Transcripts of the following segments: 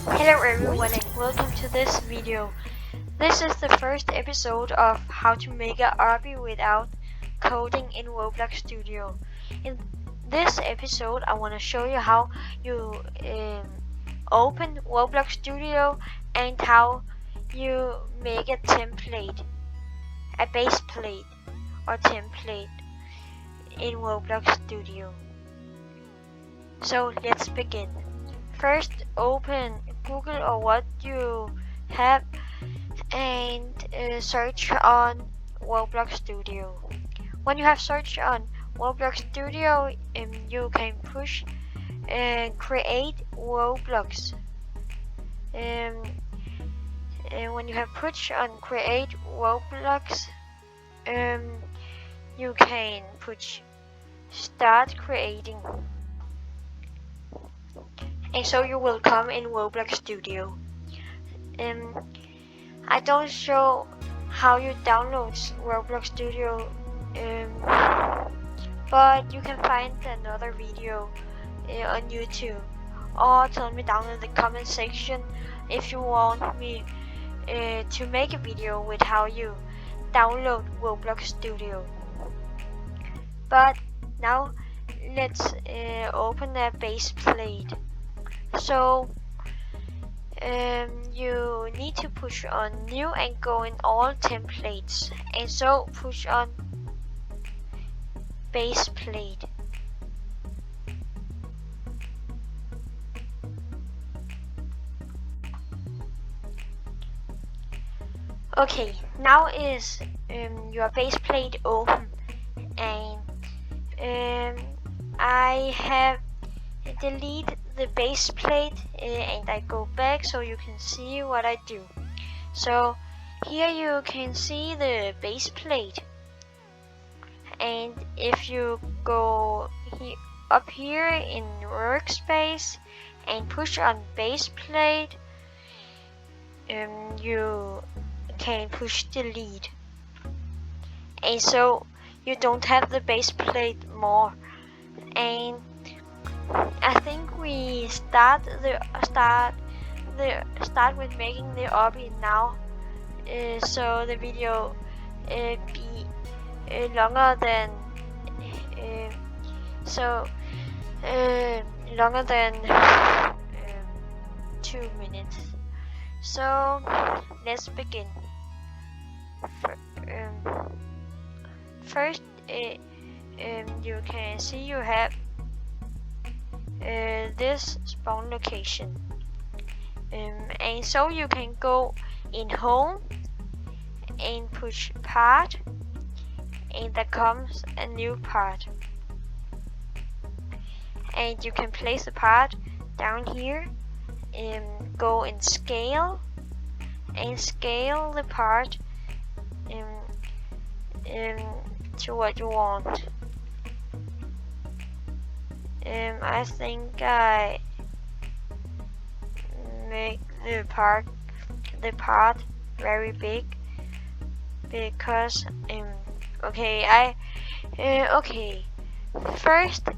Hello everyone and welcome to this video. This is the first episode of how to make a obby without coding in Roblox Studio. In this episode I want to show you how you open Roblox Studio and how you make a template, a base plate or template in Roblox Studio. So let's begin. First open Google or what you have and search on Roblox Studio. When you have searched on Roblox Studio, you can push create Roblox. And when you have pushed on create Roblox, you can push start creating. And so you will come in Roblox Studio. I don't show how you download Roblox Studio, but you can find another video on YouTube, or tell me down in the comment section if you want me to make a video with how you download Roblox Studio. But now let's open a base plate. So you need to push on new and go in all templates, and so push on base plate. Okay, now is your base plate open, and I have deleted the base plate and I go back so you can see what I do. So here you can see the base plate, and if you go up here in workspace and push on base plate, you can push delete, and so you don't have the base plate more. And I think we start with making the obby now, so the video be longer than longer than 2 minutes. So let's begin. First, you can see you have this spawn location, and so you can go in home and push part, and there comes a new part, and you can place the part down here and go in scale and scale the part to what you want. I think I make the part very big because okay first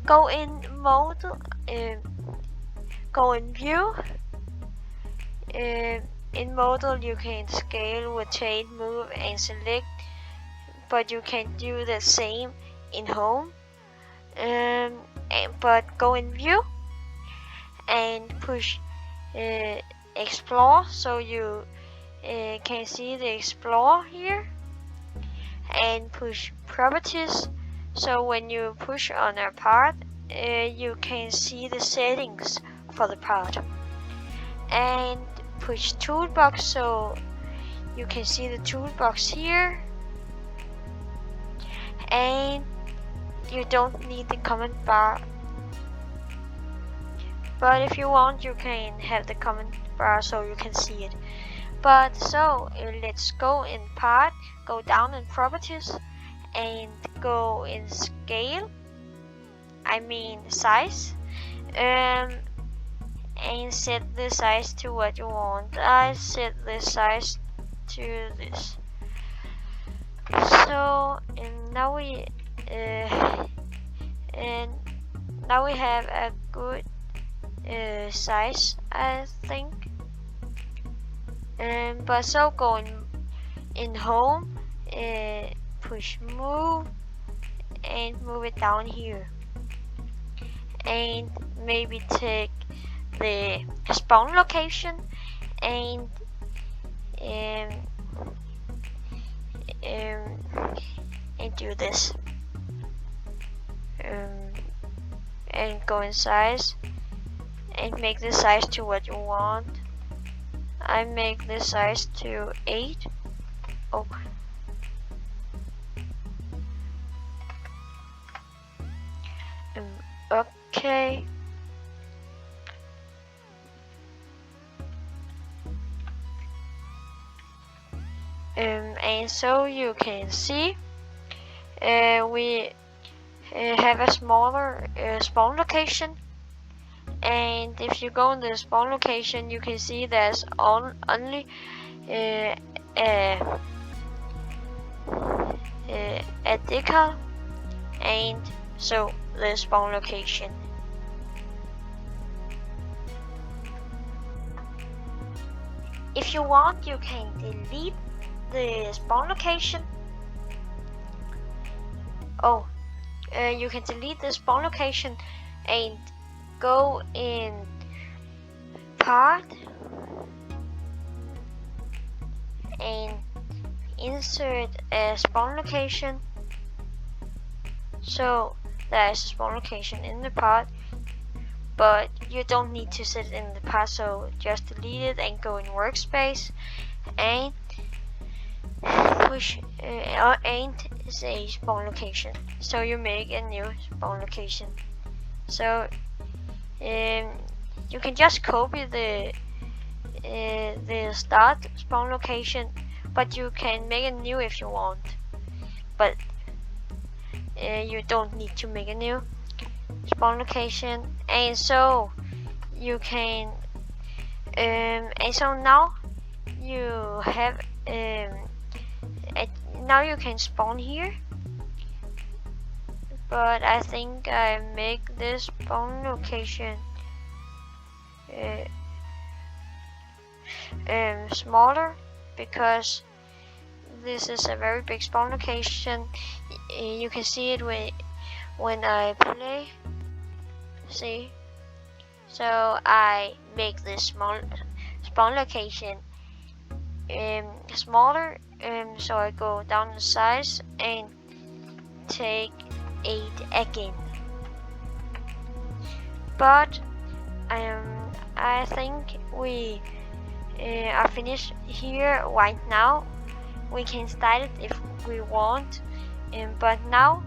go in mode, go in view. In model you can scale, rotate, move and select, but you can do the same in home. But go in view and push explore, so you can see the explore here, and push properties, so when you push on a part you can see the settings for the part, and push toolbox, so you can see the toolbox here, and you don't need the comment bar, but if you want you can have the comment bar so you can see it. But so let's go in part, go down in properties and go in scale, I mean size, and set the size to what you want. I set the size to this. So now we have a good size, I think. But so go in home, push move, and move it down here, and maybe take the spawn location and um, and do this, and go in size and make the size to what you want. I make this size to 8. Oh. Okay. And so you can see we have a smaller spawn location, and if you go in the spawn location you can see there's only a decal, and so the spawn location. If you want, you can delete the spawn location. Oh, you can delete the spawn location and go in part and insert a spawn location. So there's a spawn location in the part, but you don't need to set it in the part, so just delete it and go in workspace and push and say spawn location. So you make a new spawn location. So you can just copy the start spawn location, but you can make a new if you want. But you don't need to make a new spawn location, and so you can and so now you have now you can spawn here, but I think I make this spawn location smaller because this is a very big spawn location. You can see it when I play. See, so I make this small spawn location smaller, so I go down in size and take 8 again. But I think we are finished here right now. We can start it if we want, but now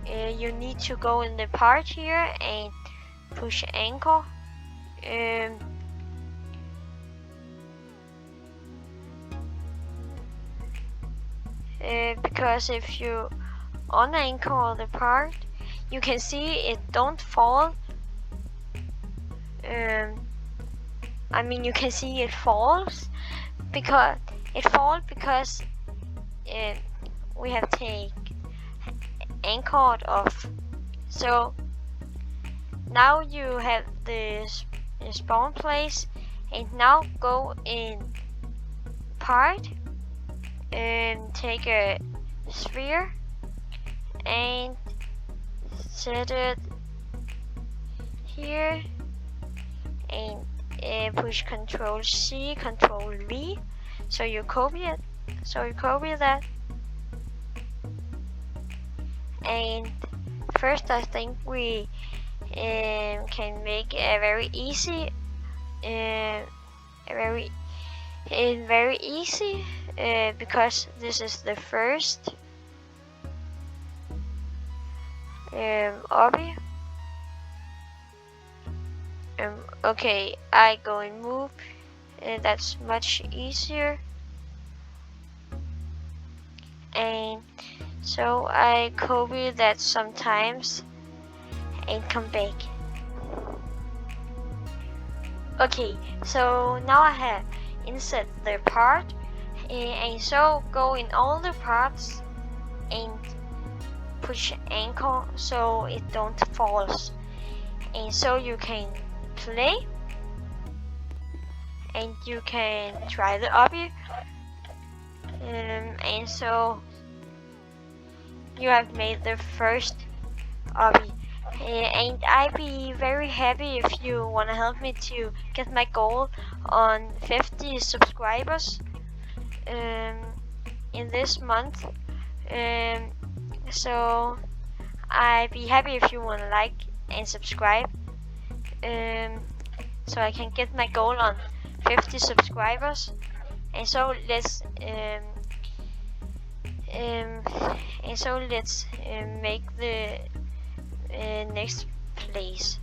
you need to go in the part here and push anchor. Because if you unanchor the part, you can see it don't fall. I mean, you can see it falls because we have take anchored off. So now you have this spawn place, and now go in part and take a sphere and set it here and push Control C, Control V, so you copy it. So you copy that, and first I think we can make a very easy, very easy because this is the first obby. Okay, I go and move, and that's much easier. And so I copy that sometimes and come back. Okay, so now I have insert the part, and so go in all the parts and push ankle so it don't falls. And so you can play, and you can try the obby. And so you have made the first obby. And I'd be very happy if you wanna help me to get my goal on 50 subscribers in this month. So I'd be happy if you wanna like and subscribe, so I can get my goal on 50 subscribers. And so let's make the next place.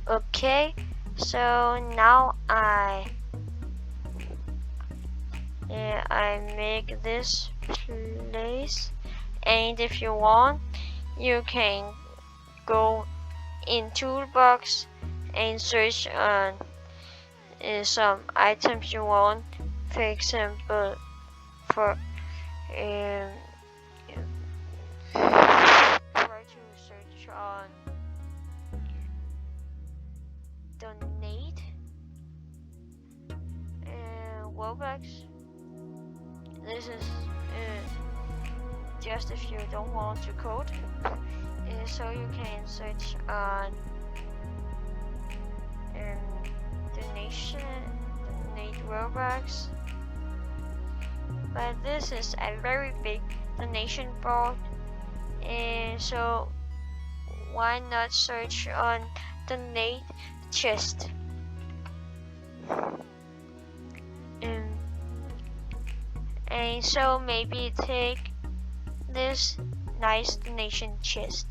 Okay, so now I make this place, and if you want, you can go in toolbox and search on some items you want. For example, for try to search on donate Roblox. This is just if you don't want to code. So you can search on donate Roblox. But this is a very big donation board, and so why not search on donate chest? And so maybe take this nice donation chest.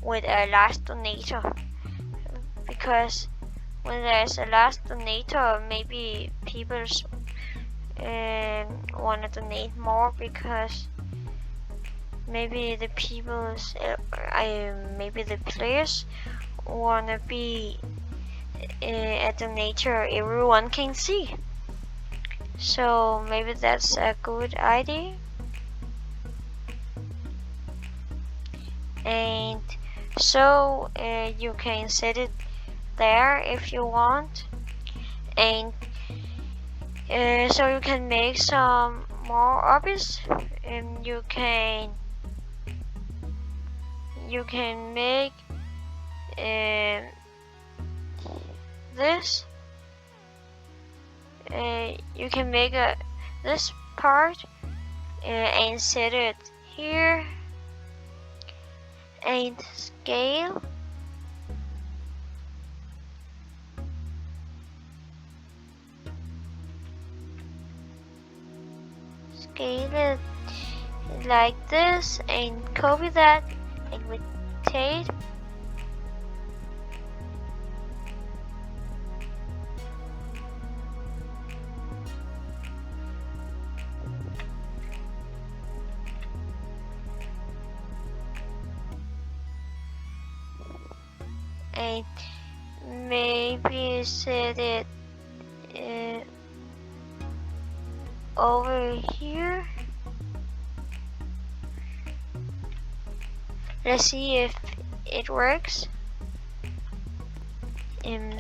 With a last donator, because when there's a last donator, maybe people want to donate more, because maybe the maybe the players want to be a donator everyone can see. So maybe that's a good idea. And so you can set it there if you want, and so you can make some more obbies, and you can make this. You can make this part and set it here and scale. Scale it like this and copy that and rotate. And maybe set it over here. Let's see if it works.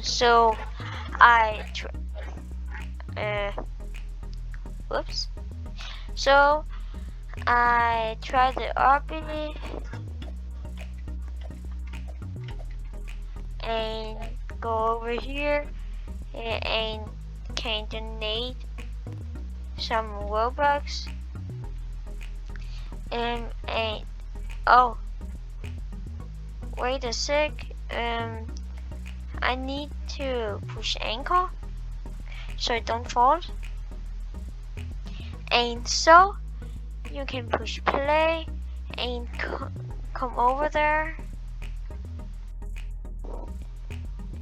So I whoops. So I try the obby and go over here and can donate some Robux. And oh, wait a sec. I need to push ankle so it don't fall. And so you can push play and come over there.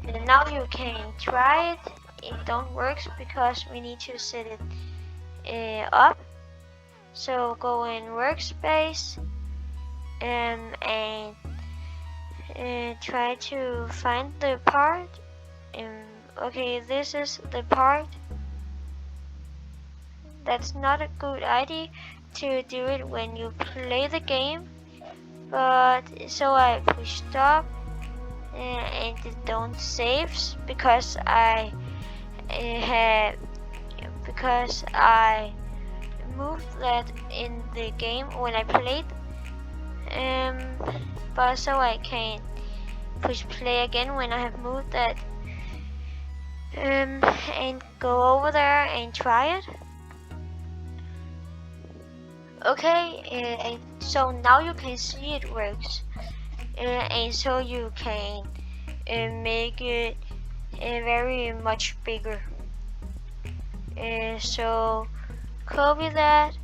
And now you can try it. It don't work because we need to set it up. So go in workspace and try to find the part. Okay, this is the part. That's not a good idea to do it when you play the game, but so I push stop and it don't saves because I moved that in the game when I played, but so I can push play again when I have moved that, and go over there and try it. Okay, and so now you can see it works, and so you can make it very much bigger. So copy that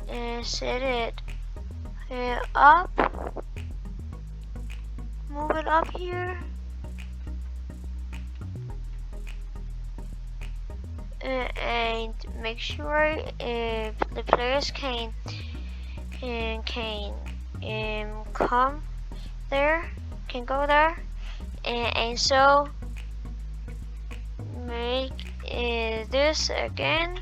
and set it up, move it up here, and make sure the players can come there, can go there, and so make this again.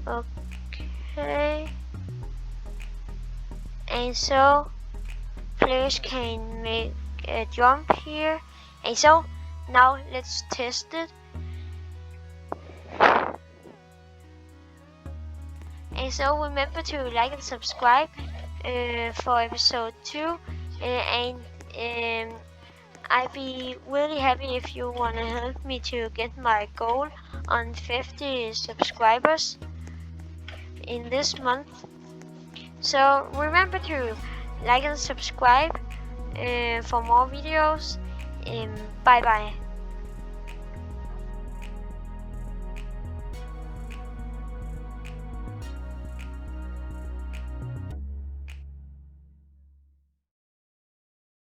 Okay, and so players can make a jump here, and so now let's test it. And so remember to like and subscribe for episode 2, and I'd be really happy if you want to help me to get my goal on 50 subscribers in this month. So remember to like and subscribe for more videos. Bye bye.